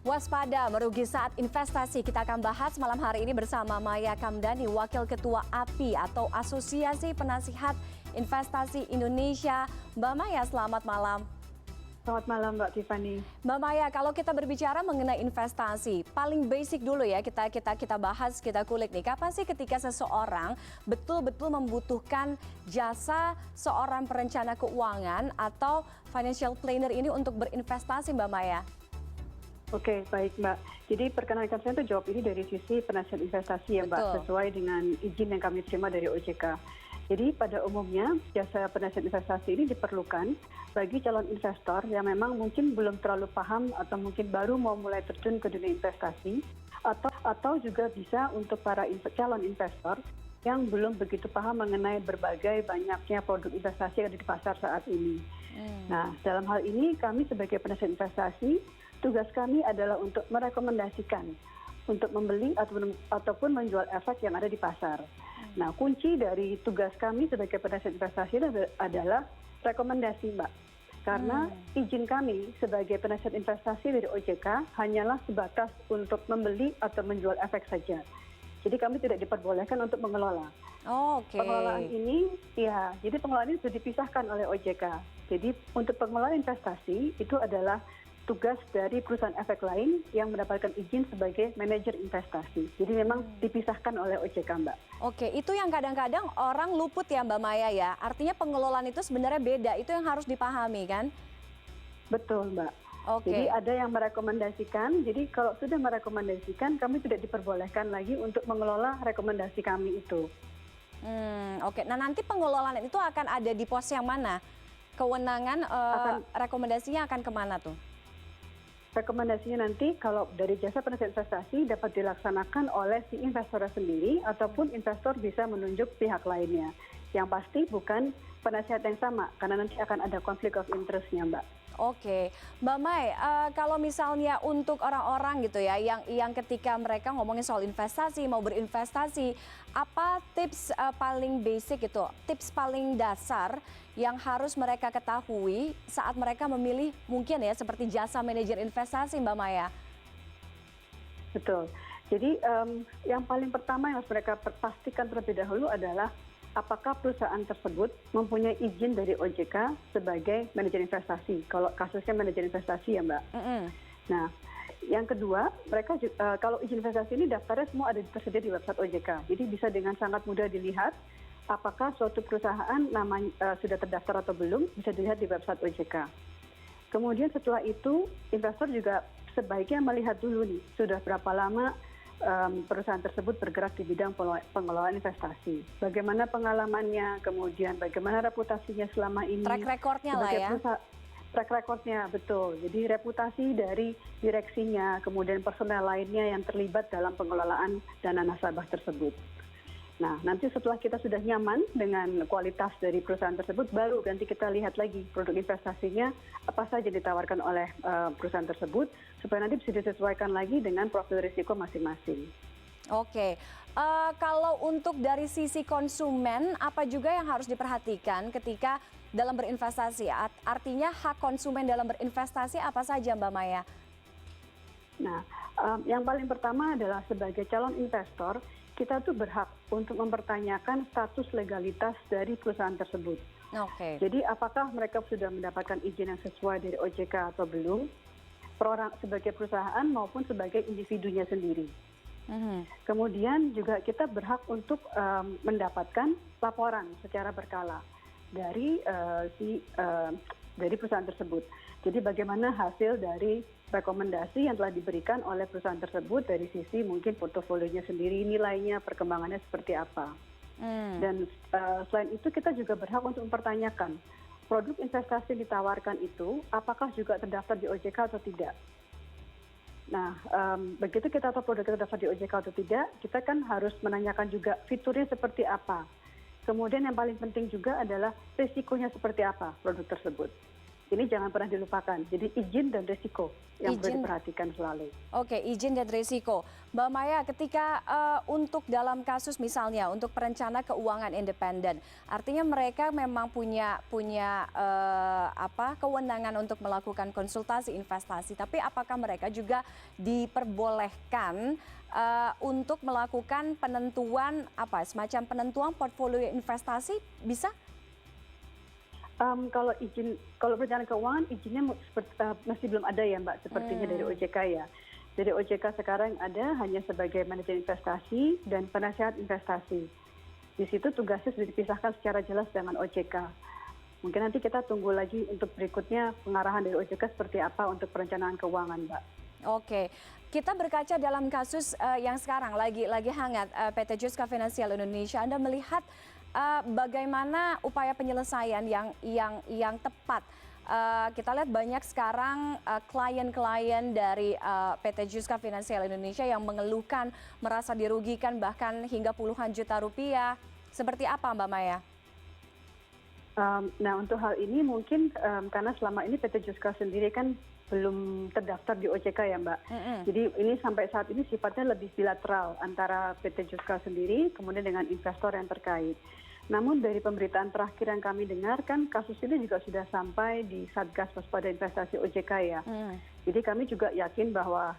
Waspada merugi saat investasi. Kita akan bahas malam hari ini bersama Maya Kamdani, Wakil Ketua API atau Asosiasi Penasihat Investasi Indonesia. Mbak Maya, selamat malam. Selamat malam Mbak Tiffany. Mbak Maya, kalau kita berbicara mengenai investasi, paling basic dulu ya kita bahas, kita kulik nih. Kapan sih ketika seseorang betul-betul membutuhkan jasa seorang perencana keuangan atau financial planner ini untuk berinvestasi, Mbak Maya? Oke, baik Mbak. Jadi perkenalkan saya untuk jawab ini dari sisi penasihat investasi ya Mbak, Betul. sesuai dengan izin yang kami terima dari OJK. Jadi pada umumnya jasa penasihat investasi ini diperlukan bagi calon investor yang memang mungkin belum terlalu paham atau mungkin baru mau mulai terjun ke dunia investasi, atau juga bisa untuk para calon investor yang belum begitu paham mengenai berbagai banyaknya produk investasi yang ada di pasar saat ini. Nah, dalam hal ini kami sebagai penasihat investasi, tugas kami adalah untuk merekomendasikan untuk membeli ataupun menjual efek yang ada di pasar. Nah, kunci dari tugas kami sebagai penasihat investasi adalah rekomendasi, Mbak. Karena izin kami sebagai penasihat investasi dari OJK hanyalah sebatas untuk membeli atau menjual efek saja. Jadi kami tidak diperbolehkan untuk mengelola. Oke. Pengelolaan ini, ya, jadi pengelolaan ini sudah dipisahkan oleh OJK. Jadi untuk pengelolaan investasi itu adalah tugas dari perusahaan efek lain yang mendapatkan izin sebagai manajer investasi. Jadi memang dipisahkan oleh OJK, Mbak. Oke, itu yang kadang-kadang orang luput ya Mbak Maya ya. Artinya pengelolaan itu sebenarnya beda, itu yang harus dipahami kan? Betul, Mbak. Oke. Jadi ada yang merekomendasikan, jadi kalau sudah merekomendasikan, kami tidak diperbolehkan lagi untuk mengelola rekomendasi kami itu. Oke, nah nanti pengelolaan itu akan ada di pos yang mana? Kewenangan rekomendasinya akan kemana tuh? Rekomendasinya nanti kalau dari jasa penasihat investasi dapat dilaksanakan oleh si investor sendiri ataupun investor bisa menunjuk pihak lainnya. Yang pasti bukan penasihat yang sama karena nanti akan ada konflik of interest-nya, Mbak. Oke, Mbak Mai, kalau misalnya untuk orang-orang gitu ya, yang ketika mereka ngomongin soal investasi, mau berinvestasi, apa tips paling basic itu, tips paling dasar yang harus mereka ketahui saat mereka memilih mungkin ya seperti jasa manajer investasi, Mbak Maya? Betul. Jadi yang paling pertama yang harus mereka pastikan terlebih dahulu adalah apakah perusahaan tersebut mempunyai izin dari OJK sebagai manajer investasi. Kalau kasusnya manajer investasi ya Mbak. Nah, yang kedua, mereka kalau izin investasi ini daftarnya semua ada tersedia di website OJK. Jadi bisa dengan sangat mudah dilihat apakah suatu perusahaan namanya sudah terdaftar atau belum, bisa dilihat di website OJK. Kemudian setelah itu, investor juga sebaiknya melihat dulu nih, sudah berapa lama perusahaan tersebut bergerak di bidang pengelolaan investasi. Bagaimana pengalamannya, kemudian bagaimana reputasinya selama ini. Track record-nya lah ya. Track record-nya, betul. Jadi reputasi dari direksinya, kemudian personel lainnya yang terlibat dalam pengelolaan dana nasabah tersebut. Nah, nanti setelah kita sudah nyaman dengan kualitas dari perusahaan tersebut, baru nanti kita lihat lagi produk investasinya apa saja ditawarkan oleh perusahaan tersebut, supaya nanti bisa disesuaikan lagi dengan profil risiko masing-masing. Oke, kalau untuk dari sisi konsumen, apa juga yang harus diperhatikan ketika dalam berinvestasi? Artinya hak konsumen dalam berinvestasi apa saja, Mbak Maya? Nah, yang paling pertama adalah sebagai calon investor, kita tuh berhak untuk mempertanyakan status legalitas dari perusahaan tersebut. Oke. Jadi apakah mereka sudah mendapatkan izin yang sesuai dari OJK atau belum, sebagai perusahaan maupun sebagai individunya sendiri. Kemudian juga kita berhak untuk mendapatkan laporan secara berkala dari dari perusahaan tersebut. Jadi bagaimana hasil dari rekomendasi yang telah diberikan oleh perusahaan tersebut dari sisi mungkin portofolionya sendiri, nilainya, perkembangannya seperti apa. Dan selain itu kita juga berhak untuk mempertanyakan produk investasi yang ditawarkan itu apakah juga terdaftar di OJK atau tidak. Nah, begitu kita tahu produk terdaftar di OJK atau tidak, kita kan harus menanyakan juga fiturnya seperti apa. Kemudian yang paling penting juga adalah risikonya seperti apa produk tersebut. ini jangan pernah dilupakan. Jadi izin dan risiko yang perlu Izin. diperhatikan selalu. Oke, izin dan risiko. Mbak Maya, ketika untuk dalam kasus misalnya untuk perencana keuangan independen, artinya mereka memang punya kewenangan untuk melakukan konsultasi investasi, tapi apakah mereka juga diperbolehkan untuk melakukan penentuan semacam penentuan portfolio investasi bisa? Kalau perencanaan keuangan izinnya masih belum ada ya Mbak, sepertinya dari OJK ya. Dari OJK sekarang ada hanya sebagai manajer investasi dan penasehat investasi. Di situ tugasnya sudah dipisahkan secara jelas dengan OJK. Mungkin nanti kita tunggu lagi untuk berikutnya pengarahan dari OJK seperti apa untuk perencanaan keuangan Mbak. Oke, kita berkaca dalam kasus yang sekarang lagi hangat PT Juska Finansial Indonesia. Anda melihat bagaimana upaya penyelesaian yang tepat? Kita lihat banyak sekarang klien-klien dari PT Juska Finansial Indonesia yang mengeluhkan merasa dirugikan bahkan hingga puluhan juta rupiah. Seperti apa Mbak Maya? Nah untuk hal ini mungkin karena selama ini PT Juska sendiri kan belum terdaftar di OJK ya Mbak. Jadi ini sampai saat ini sifatnya lebih bilateral antara PT Juska sendiri kemudian dengan investor yang terkait. Namun dari pemberitaan terakhir yang kami dengar kan kasus ini juga sudah sampai di Satgas Waspada Investasi OJK ya. Jadi kami juga yakin bahwa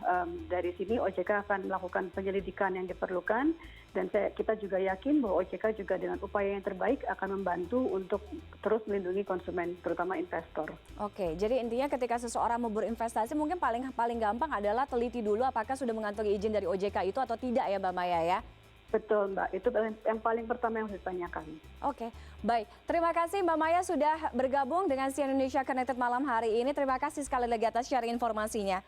dari sini OJK akan melakukan penyelidikan yang diperlukan dan kita juga yakin bahwa OJK juga dengan upaya yang terbaik akan membantu untuk terus melindungi konsumen terutama investor. Oke, jadi intinya ketika seseorang mau berinvestasi mungkin paling gampang adalah teliti dulu apakah sudah mengantongi izin dari OJK itu atau tidak ya Mbak Maya ya. Betul Mbak, itu yang paling pertama yang harus ditanyakan. Oke, baik. Terima kasih Mbak Maya sudah bergabung dengan CNN Indonesia Connected malam hari ini. Terima kasih sekali lagi atas sharing informasinya.